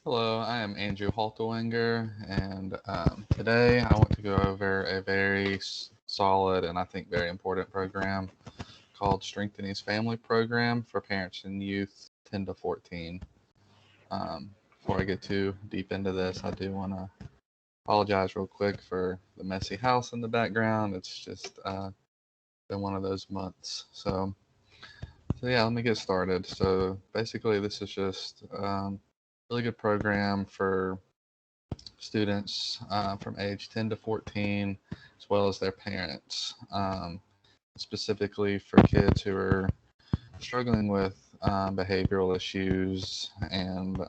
Hello, I am Andrew Halterwenger, and today I want to go over a very solid and I think very important program called Strengthening Family Program for Parents and Youth 10 to 14. Before I get too deep into this, I do want to apologize real quick for the messy house in the background. It's just been one of those months. So yeah, let me get started. So basically, this is just really good program for students from age 10 to 14, as well as their parents, specifically for kids who are struggling with behavioral issues and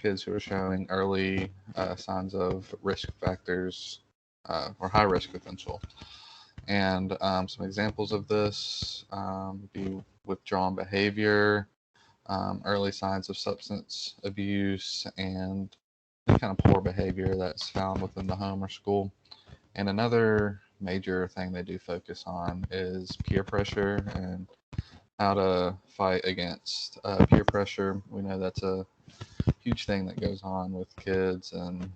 kids who are showing early signs of risk factors or high risk potential. And some examples of this would be withdrawn behavior, early signs of substance abuse, and kind of poor behavior that's found within the home or school. And another major thing they do focus on is peer pressure and how to fight against peer pressure. We know that's a huge thing that goes on with kids and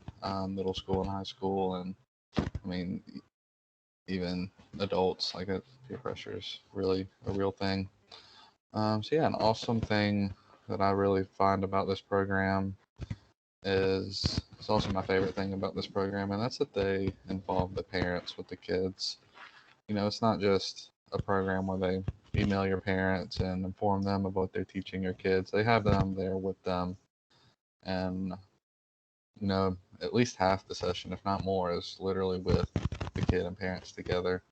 middle school and high school, and I mean even adults. Peer pressure is really a real thing. So yeah, an awesome thing that I really find about this program is it's also my favorite thing about this program, and that's that they involve the parents with the kids. It's not just a program where they email your parents and inform them of what they're teaching your kids. They have them there with them, and at least half the session, if not more, is literally with the kid and parents together.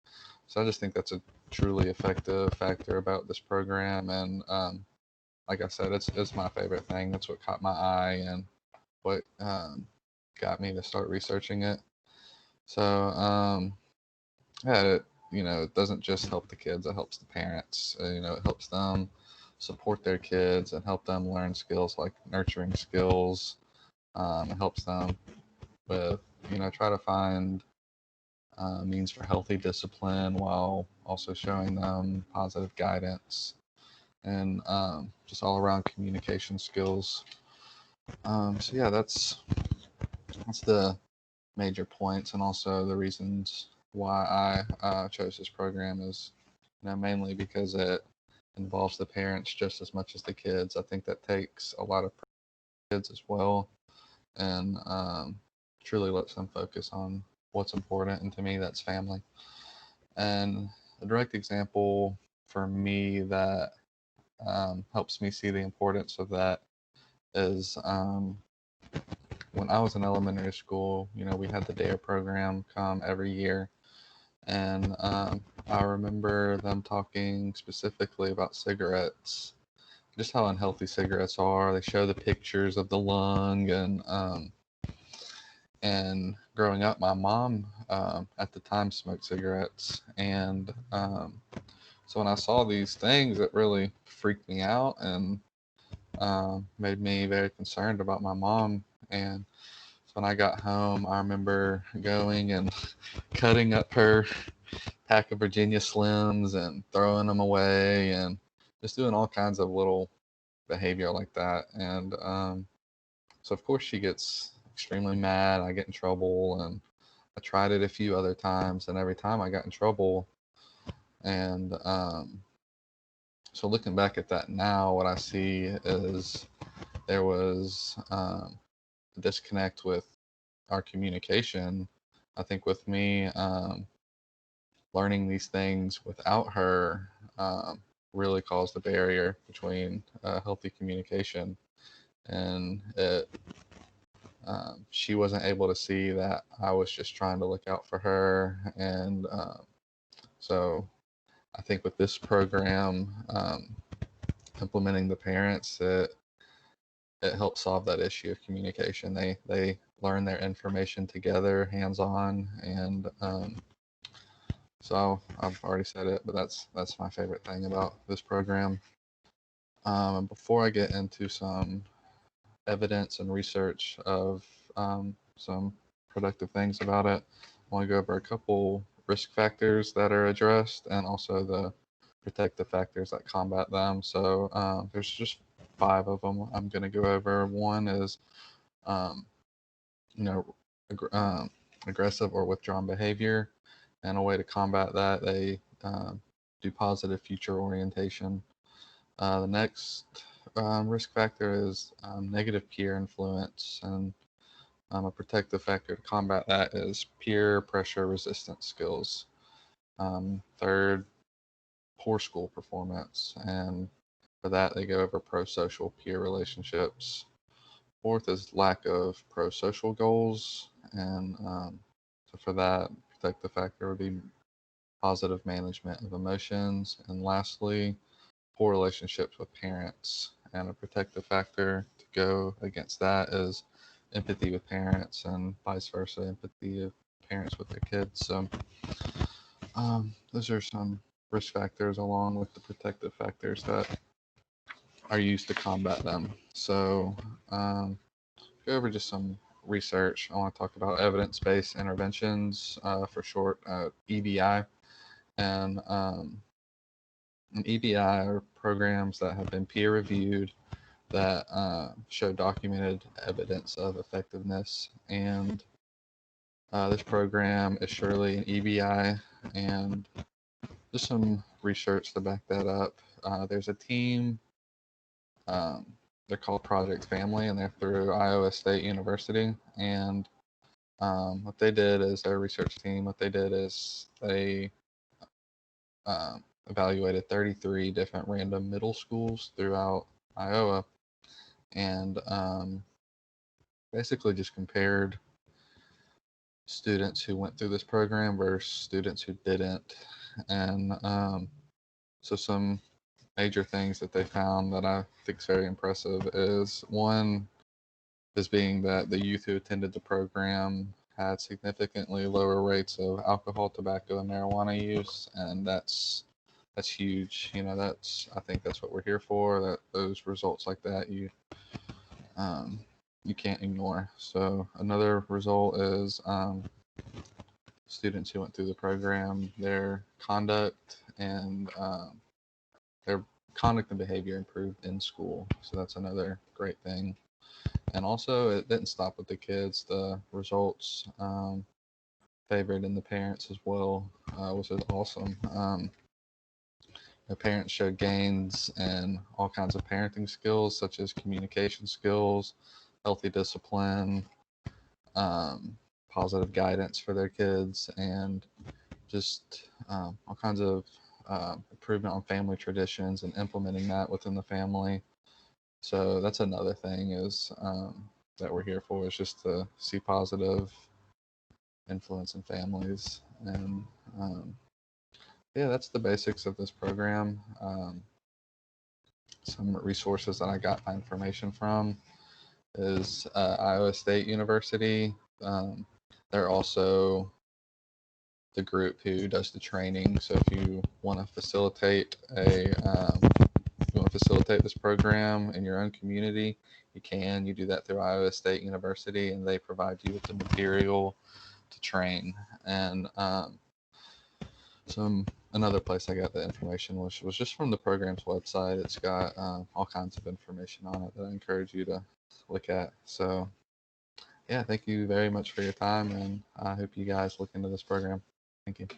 So I just think that's a truly effective factor about this program, and like I said, it's my favorite thing. That's what caught my eye and what got me to start researching it. So yeah, it doesn't just help the kids; it helps the parents. It helps them support their kids and help them learn skills like nurturing skills. It helps them with try to find means for healthy discipline while also showing them positive guidance and just all around communication skills. So yeah, that's the major points and also the reasons why I chose this program is mainly because it involves the parents just as much as the kids. I think that takes a lot of kids as well and truly lets them focus on what's important. And to me, that's family. And a direct example for me that helps me see the importance of that is when I was in elementary school, we had the DARE program come every year. And I remember them talking specifically about cigarettes, just how unhealthy cigarettes are. They show the pictures of the lung, and growing up, my mom at the time smoked cigarettes, and so when I saw these things, it really freaked me out and made me very concerned about my mom. And so when I got home, I remember going and cutting up her pack of Virginia Slims and throwing them away and just doing all kinds of little behavior like that. And so, of course, she gets extremely mad. I get in trouble. And I tried it a few other times. And every time I got in trouble. And so, looking back at that now, what I see is there was a disconnect with our communication. I think with me, learning these things without her really caused a barrier between healthy communication. And she wasn't able to see that I was just trying to look out for her. And so I think with this program, implementing the parents, it helps solve that issue of communication. They learn their information together, hands on, and so I've already said it, but that's my favorite thing about this program. Before I get into some evidence and research of some productive things about it, I want to go over a couple risk factors that are addressed and also the protective factors that combat them. So there's just 5 of them I'm going to go over. One is, um, you know, aggressive or withdrawn behavior, and a way to combat that, they do positive future orientation. The next risk factor is negative peer influence, and a protective factor to combat that is peer pressure resistance skills. Third, poor school performance, and for that they go over pro-social peer relationships. Fourth is lack of pro-social goals, and so for that, protective factor would be positive management of emotions. And lastly, poor relationships with parents, and a protective factor to go against that is empathy with parents, and vice versa, empathy of parents with their kids. So those are some risk factors along with the protective factors that are used to combat them. So go over just some research. I want to talk about evidence-based interventions, for short, EBI. And EBI are programs that have been peer reviewed that show documented evidence of effectiveness. And this program is surely an EBI, and just some research to back that up. There's a team, um, they're called Project Family, and they're through Iowa State University. And what they did is, their research team, what they did is they evaluated 33 different random middle schools throughout Iowa, and basically just compared students who went through this program versus students who didn't. And so some major things that they found that I think is very impressive is, one is being that the youth who attended the program had significantly lower rates of alcohol, tobacco, and marijuana use, and that's huge. You know, I think that's what we're here for. That those results like that, you can't ignore. So another result is students who went through the program, their conduct and behavior improved in school. So that's another great thing. And also, it didn't stop with the kids. The results favored in the parents as well, which is awesome. The parents showed gains in all kinds of parenting skills, such as communication skills, healthy discipline, um, positive guidance for their kids, and just all kinds of improvement on family traditions and implementing that within the family. So that's another thing is that we're here for, is just to see positive influence in families. And yeah, that's the basics of this program. Some resources that I got my information from is Iowa State University. They're also the group who does the training. So if you want to facilitate this program in your own community, you can. You do that through Iowa State University, and they provide you with the material to train. And another place I got the information was just from the program's website. It's got all kinds of information on it that I encourage you to look at. So yeah, thank you very much for your time, and I hope you guys look into this program. Thank you.